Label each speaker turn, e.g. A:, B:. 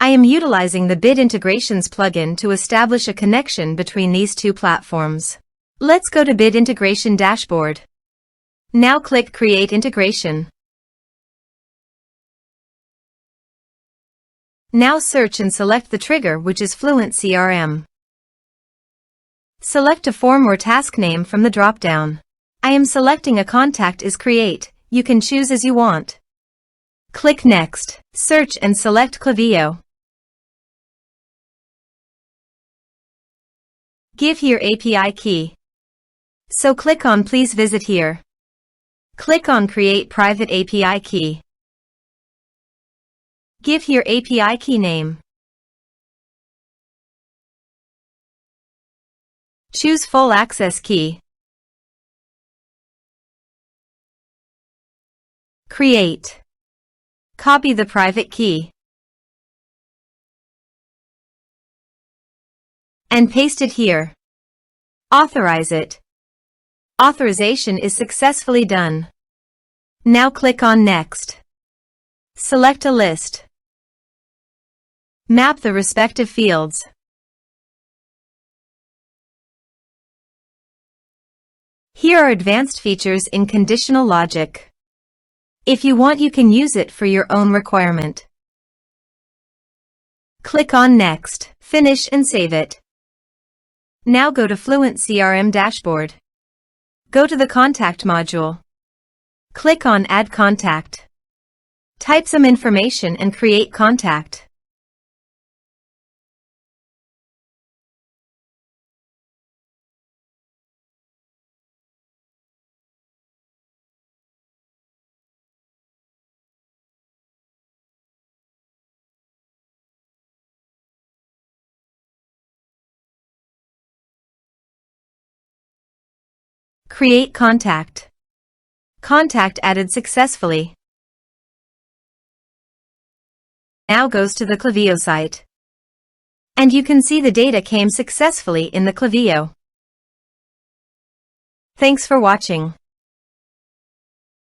A: I am utilizing the Bid Integrations plugin to establish a connection between these two platforms. Let's go to Bid Integration Dashboard. Now click Create Integration. Now search and select the trigger, which is FluentCRM. Select a form or task name from the drop-down. I am selecting a contact is Create. You can choose as you want. Click Next. Search and select Klaviyo. Give here API key. So click on Please visit here. Click on Create private API key. Give here API key name. Choose full access key. Create. Copy the private key. And paste it here. Authorize it. Authorization is successfully done. Now click on Next. Select a list. Map the respective fields. Here are advanced features in conditional logic. If you want, you can use it for your own requirement. Click on Next, finish and save it. Now go to FluentCRM dashboard. Go to the Contact module. Click on Add Contact. Type some information and create contact. Create contact. Contact added successfully. Now goes to the Klaviyo site. And you can see the data came successfully in the Klaviyo. Thanks for watching.